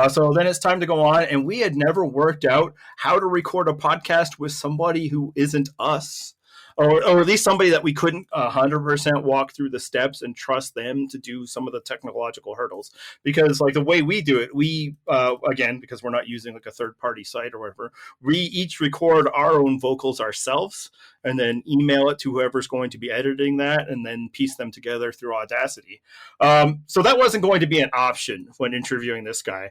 So then it's time to go on, and we had never worked out how to record a podcast with somebody who isn't us. Or at least somebody that we couldn't 100% walk through the steps and trust them to do some of the technological hurdles. Because like the way we do it, we, again, because we're not using like a third-party site or whatever, we each record our own vocals ourselves and then email it to whoever's going to be editing that and then piece them together through Audacity. So that wasn't going to be an option when interviewing this guy.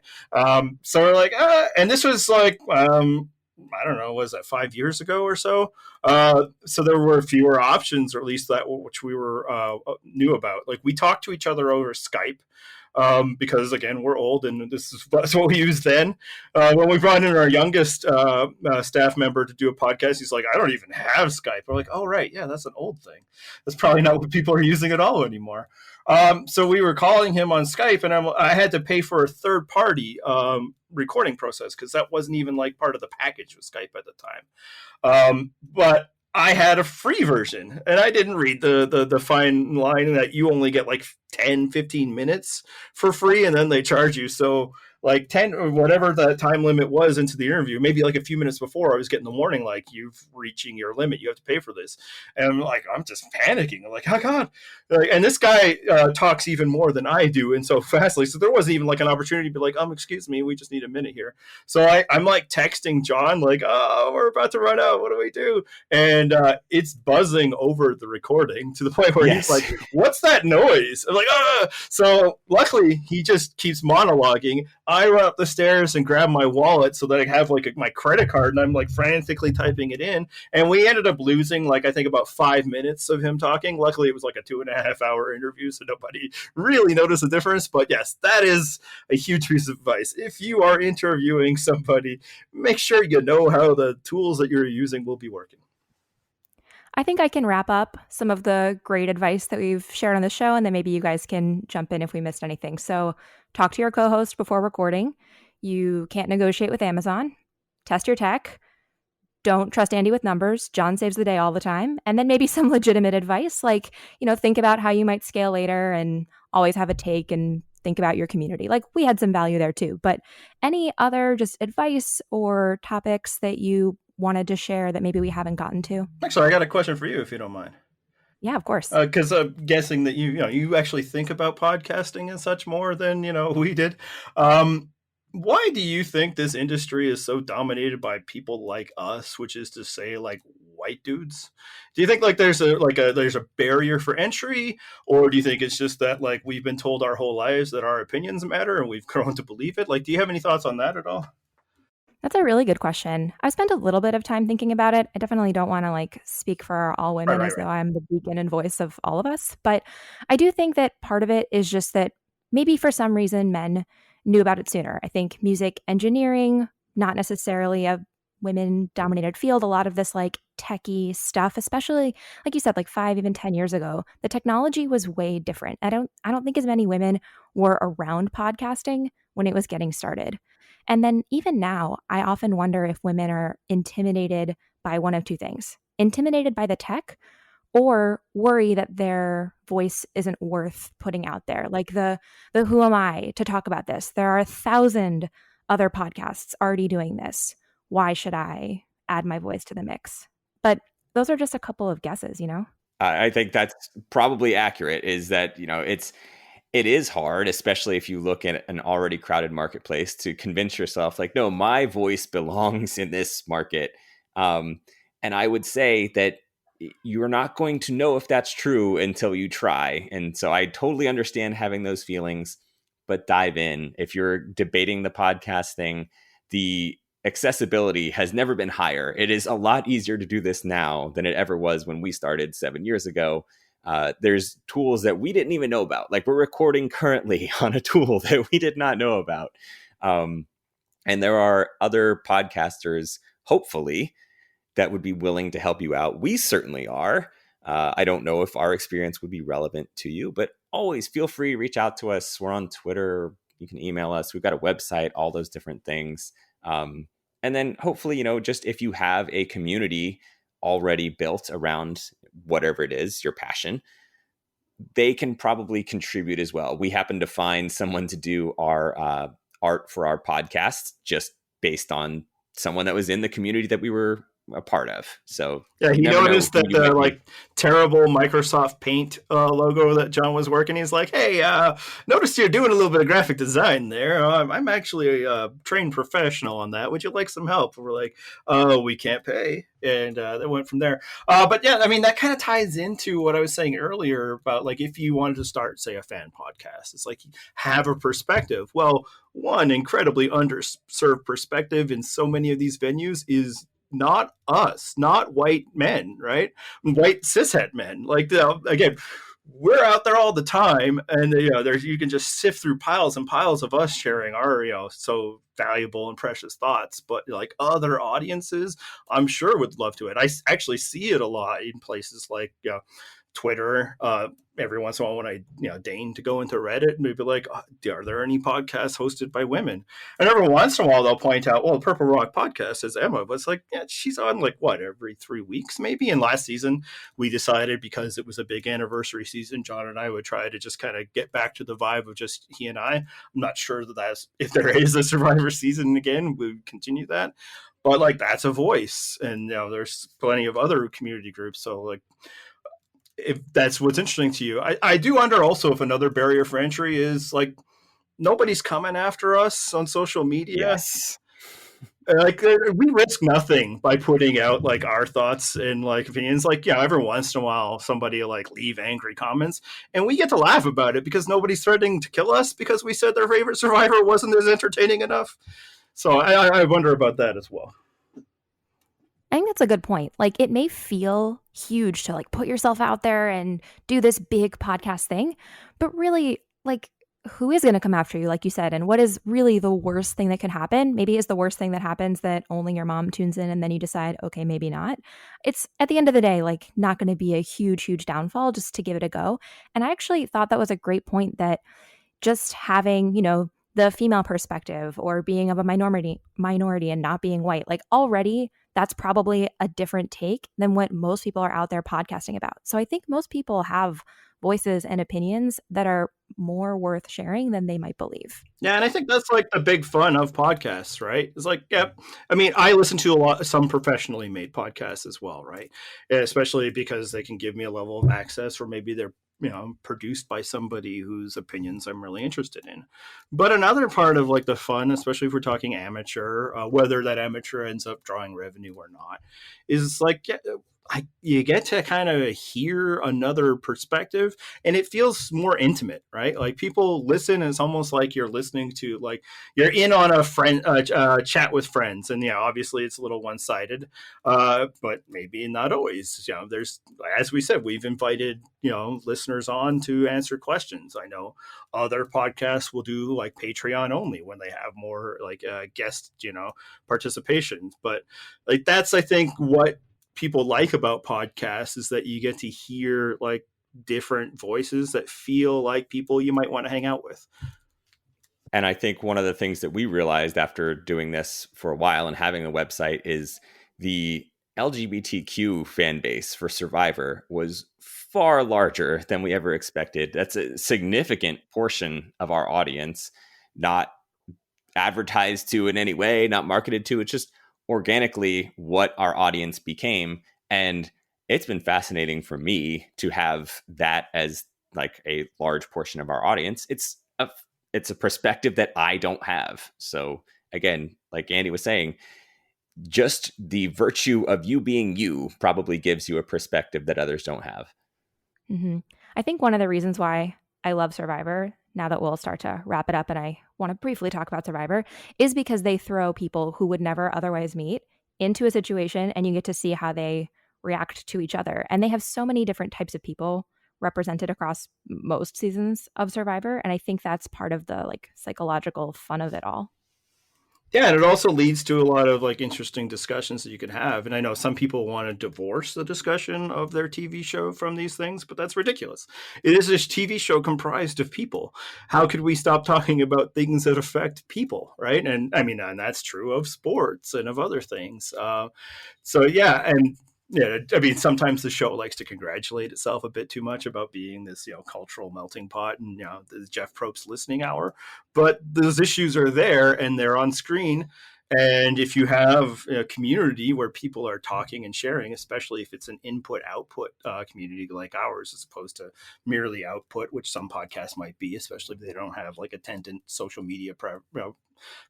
So we're like, and this was like... I don't know, was that 5 years ago or so? So there were fewer options, or at least that which we were knew about. Like we talked to each other over Skype because, again, we're old and that's what we used then. When we brought in our youngest staff member to do a podcast, he's like, I don't even have Skype. We're like, oh, right. Yeah, that's an old thing. That's probably not what people are using at all anymore. So we were calling him on Skype, and I had to pay for a third-party recording process because that wasn't even like part of the package with Skype at the time. But I had a free version, and I didn't read the fine line that you only get like 10, 15 minutes for free, and then they charge you. So like 10 or whatever the time limit was into the interview, maybe like a few minutes before, I was getting the warning, like, you've reaching your limit, you have to pay for this. And I'm like, I'm just panicking. I'm like, oh God. And this guy talks even more than I do, and so fastly. So there wasn't even like an opportunity to be like, excuse me, we just need a minute here. So I'm like texting John, like, oh, we're about to run out. What do we do? And it's buzzing over the recording to the point where he's like, what's that noise? I'm like, ah. So luckily he just keeps monologuing. I run up the stairs and grab my wallet so that I have like my credit card, and I'm like frantically typing it in. And we ended up losing like, I think about 5 minutes of him talking. Luckily it was like a 2.5 hour interview, so nobody really noticed the difference. But yes, that is a huge piece of advice. If you are interviewing somebody, make sure you know how the tools that you're using will be working. I think I can wrap up some of the great advice that we've shared on the show, and then maybe you guys can jump in if we missed anything. So talk to your co-host before recording. You can't negotiate with Amazon. Test your tech. Don't trust Andy with numbers. John saves the day all the time. And then maybe some legitimate advice, like, think about how you might scale later and always have a take and think about your community. Like, we had some value there too. But any other just advice or topics that you wanted to share that maybe we haven't gotten to? Actually, I got a question for you, if you don't mind. Yeah, of course. Because I'm guessing that you actually think about podcasting and such more than we did. Why do you think this industry is so dominated by people like us, which is to say, like, white dudes? Do you think like there's a barrier for entry, or do you think it's just that like we've been told our whole lives that our opinions matter and we've grown to believe it? Like, do you have any thoughts on that at all? That's a really good question. I've spent a little bit of time thinking about it. I definitely don't want to like speak for all women as though I'm the beacon and voice of all of us. But I do think that part of it is just that maybe for some reason men knew about it sooner. I think music engineering, not necessarily a women-dominated field, a lot of this like techie stuff, especially like you said, like 5, even 10 years ago, the technology was way different. I don't think as many women were around podcasting when it was getting started. And then even now, I often wonder if women are intimidated by one of two things: intimidated by the tech, or worry that their voice isn't worth putting out there. Like the who am I to talk about this? There are 1,000 other podcasts already doing this. Why should I add my voice to the mix? But those are just a couple of guesses, I think that's probably accurate, is that, it is hard, especially if you look at an already crowded marketplace, to convince yourself like, no, my voice belongs in this market. And I would say that you're not going to know if that's true until you try. And so I totally understand having those feelings, but dive in. If you're debating the podcast thing, the accessibility has never been higher. It is a lot easier to do this now than it ever was when we started 7 years ago. There's tools that we didn't even know about. Like, we're recording currently on a tool that we did not know about. And there are other podcasters, hopefully, that would be willing to help you out. We certainly are. I don't know if our experience would be relevant to you, but always feel free to reach out to us. We're on Twitter. You can email us. We've got a website, all those different things. And then hopefully, just if you have a community already built around whatever it is, your passion, they can probably contribute as well. We happen to find someone to do our art for our podcast just based on someone that was in the community that we were a part of. So yeah, he noticed that the terrible Microsoft Paint logo that John was working. He's like, "Hey, noticed you're doing a little bit of graphic design there. I'm actually a trained professional on that. Would you like some help?" And we're like, "Oh, we can't pay." And that went from there. But yeah, I mean, that kind of ties into what I was saying earlier about like if you wanted to start, say, a fan podcast, it's like have a perspective. Well, one incredibly underserved perspective in so many of these venues is not us, not white men, right? White cishet men. Like, again, we're out there all the time, and you can just sift through piles and piles of us sharing our so valuable and precious thoughts. But like other audiences, I'm sure would love to it. I actually see it a lot in places like Twitter. Every once in a while when I deign to go into Reddit and maybe like, are there any podcasts hosted by women? And every once in a while they'll point out, well, the Purple Rock podcast is Emma, but it's like, yeah, she's on like every 3 weeks maybe. And last season we decided, because it was a big anniversary season, John and I would try to just kind of get back to the vibe of just he and I. I'm not sure that's if there is a Survivor season again, we would continue that. But like that's a voice, and there's plenty of other community groups. So like, if that's what's interesting to you, I do wonder also if another barrier for entry is like nobody's coming after us on social media. Yes. Like we risk nothing by putting out like our thoughts and like opinions. Like, every once in a while somebody will like leave angry comments and we get to laugh about it because nobody's threatening to kill us because we said their favorite Survivor wasn't as entertaining enough. So I wonder about that as well. I think that's a good point. Like, it may feel huge to like put yourself out there and do this big podcast thing, but really, like, who is going to come after you, like you said, and what is really the worst thing that could happen? Maybe it's the worst thing that happens that only your mom tunes in and then you decide, okay, maybe not. It's at the end of the day, like, not going to be a huge downfall just to give it a go. And I actually thought that was a great point, that just having, the female perspective or being of a minority and not being white, like already that's probably a different take than what most people are out there podcasting about. So I think most people have voices and opinions that are more worth sharing than they might believe. Yeah, and I think that's like the big fun of podcasts, right? It's like, I mean, I listen to some professionally made podcasts as well, right? Especially because they can give me a level of access, or maybe they're produced by somebody whose opinions I'm really interested in. But another part of like the fun, especially if we're talking amateur, whether that amateur ends up drawing revenue or not, is like, you get to kind of hear another perspective, and it feels more intimate, right? Like people listen, and it's almost like you're listening to, like, you're in on a friend chat with friends, and obviously it's a little one-sided, but maybe not always. There's, as we said, we've invited listeners on to answer questions. I know other podcasts will do like Patreon only when they have more like guest participation, but like that's, I think, what people like about podcasts is that you get to hear like different voices that feel like people you might want to hang out with. And I think one of the things that we realized after doing this for a while and having a website is the LGBTQ fan base for Survivor was far larger than we ever expected. That's a significant portion of our audience, not advertised to in any way, not marketed to. It's just organically what our audience became. And it's been fascinating for me to have that as like a large portion of our audience. It's a perspective that I don't have. So again, like Andy was saying, just the virtue of you being you probably gives you a perspective that others don't have. Mm-hmm. I think one of the reasons why I love Survivor, now that we'll start to wrap it up and I want to briefly talk about Survivor, is because they throw people who would never otherwise meet into a situation, and you get to see how they react to each other. And they have so many different types of people represented across most seasons of Survivor. And I think that's part of the like psychological fun of it all. Yeah, and it also leads to a lot of like interesting discussions that you could have. And I know some people want to divorce the discussion of their TV show from these things, but that's ridiculous. It is a TV show comprised of people. How could we stop talking about things that affect people, right? And I mean, and that's true of sports and of other things. So yeah, and yeah, I mean, sometimes the show likes to congratulate itself a bit too much about being this, cultural melting pot and, the Jeff Probst listening hour. But those issues are there and they're on screen. And if you have a community where people are talking and sharing, especially if it's an input-output community like ours, as opposed to merely output, which some podcasts might be, especially if they don't have like attendant social media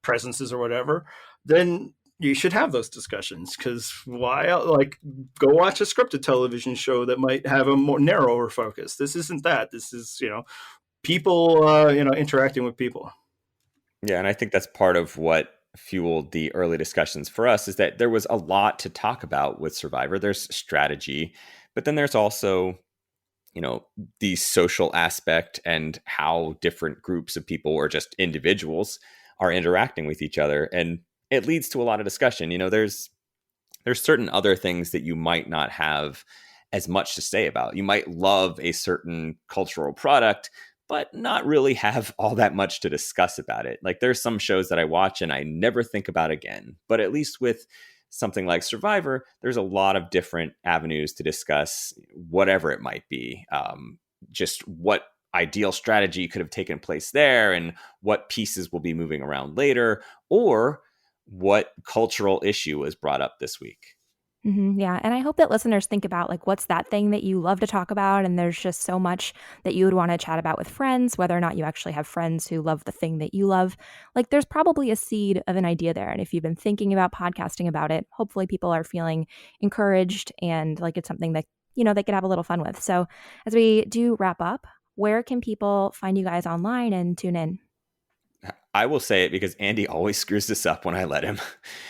presences or whatever, then you should have those discussions. Because why, like, go watch a scripted television show that might have a more narrower focus. This isn't that. This is, people, interacting with people. Yeah, and I think that's part of what fueled the early discussions for us, is that there was a lot to talk about with Survivor. There's strategy, but then there's also, the social aspect and how different groups of people or just individuals are interacting with each other. And it leads to a lot of discussion. There's certain other things that you might not have as much to say about. You might love a certain cultural product, but not really have all that much to discuss about it. Like there's some shows that I watch and I never think about again. But at least with something like Survivor, there's a lot of different avenues to discuss whatever it might be. Just what ideal strategy could have taken place there and what pieces will be moving around later, or what cultural issue was brought up this week. Yeah. And I hope that listeners think about like, what's that thing that you love to talk about? And there's just so much that you would want to chat about with friends, whether or not you actually have friends who love the thing that you love. Like there's probably a seed of an idea there. And if you've been thinking about podcasting about it, hopefully people are feeling encouraged and like it's something that, they could have a little fun with. So as we do wrap up, where can people find you guys online and tune in? I will say it because Andy always screws this up when I let him.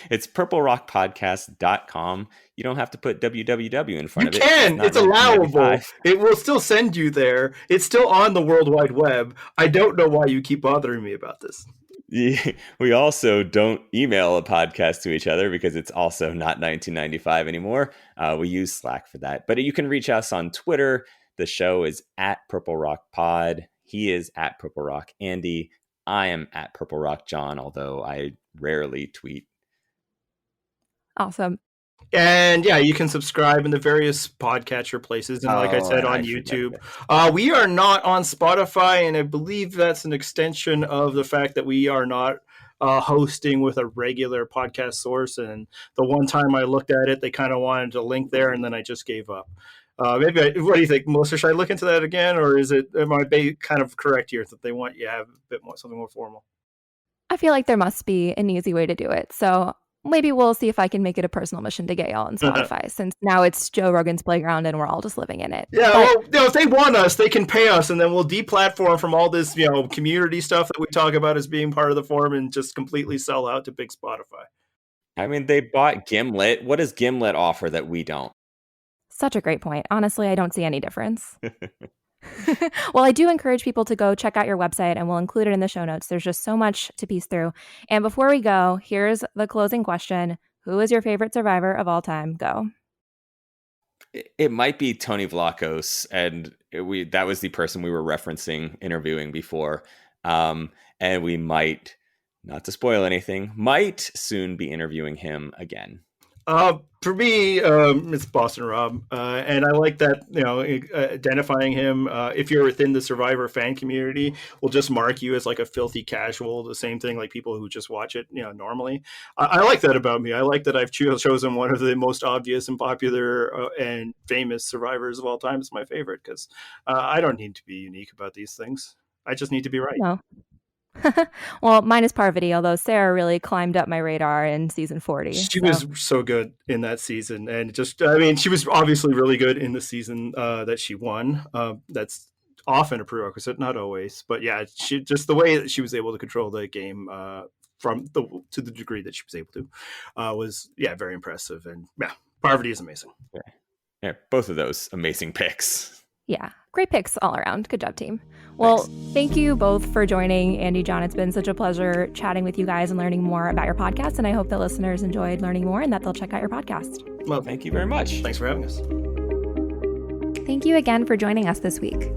It's purplerockpodcast.com. You don't have to put www in front of it. You can. It's allowable. It will still send you there. It's still on the World Wide Web. I don't know why you keep bothering me about this. We also don't email a podcast to each other because it's also not 1995 anymore. We use Slack for that. But you can reach us on Twitter. The show is at Purple Rock Pod. He is at Purple Rock Andy. I am at Purple Rock John, although I rarely tweet. Awesome. And yeah, you can subscribe in the various podcatcher places. And like I said, on YouTube. We are not on Spotify, and I believe that's an extension of the fact that we are not hosting with a regular podcast source. And the one time I looked at it, they kind of wanted to link there, and then I just gave up. What do you think, Melissa? Should I look into that again, or am I kind of correct here that they want you to have a bit more, something more formal? I feel like there must be an easy way to do it. So maybe we'll see if I can make it a personal mission to get y'all on Spotify, since now it's Joe Rogan's playground and we're all just living in it. Yeah, well, if they want us, they can pay us, and then we'll deplatform from all this, community stuff that we talk about as being part of the forum and just completely sell out to big Spotify. I mean, they bought Gimlet. What does Gimlet offer that we don't? Such a great point. Honestly, I don't see any difference. Well, I do encourage people to go check out your website, and we'll include it in the show notes. There's just so much to piece through. And before we go, here's the closing question. Who is your favorite Survivor of all time? Go. It might be Tony Vlachos, and that was the person we were referencing interviewing before. And we might, not to spoil anything, might soon be interviewing him again. For me, it's Boston Rob, and I like that, identifying him. If you're within the Survivor fan community, will just mark you as like a filthy casual. The same thing, like people who just watch it, normally. I like that about me. I like that I've chosen one of the most obvious and popular and famous Survivors of all time as my favorite, because I don't need to be unique about these things. I just need to be right. No. Well, mine is Parvati, although Sarah really climbed up my radar in season 40. She was so good in that season. And she was obviously really good in the season that she won. That's often a prerequisite, not always. But yeah, just the way that she was able to control the game to the degree that she was able to was, very impressive. And yeah, Parvati is amazing. Yeah, both of those amazing picks. Yeah, great picks all around. Good job, team. Well, Thank you both for joining. Andy, John, it's been such a pleasure chatting with you guys and learning more about your podcast. And I hope that listeners enjoyed learning more and that they'll check out your podcast. Well, thank you very much. Thanks for having us. Thank you again for joining us this week.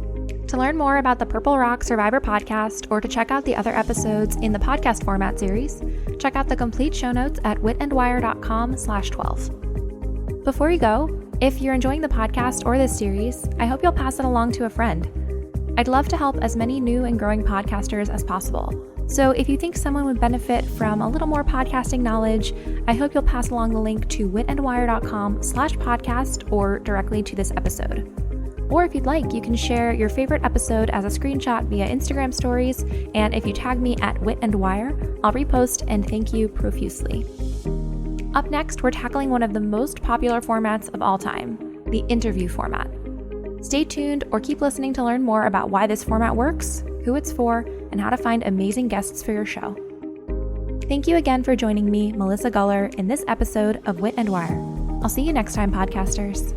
To learn more about the Purple Rock Survivor podcast or to check out the other episodes in the podcast format series, check out the complete show notes at witandwire.com/12. Before you go, if you're enjoying the podcast or this series, I hope you'll pass it along to a friend. I'd love to help as many new and growing podcasters as possible. So if you think someone would benefit from a little more podcasting knowledge, I hope you'll pass along the link to witandwire.com/podcast or directly to this episode. Or if you'd like, you can share your favorite episode as a screenshot via Instagram stories, and if you tag me at witandwire, I'll repost and thank you profusely. Up next, we're tackling one of the most popular formats of all time, the interview format. Stay tuned or keep listening to learn more about why this format works, who it's for, and how to find amazing guests for your show. Thank you again for joining me, Melissa Guller, in this episode of Wit and Wire. I'll see you next time, podcasters.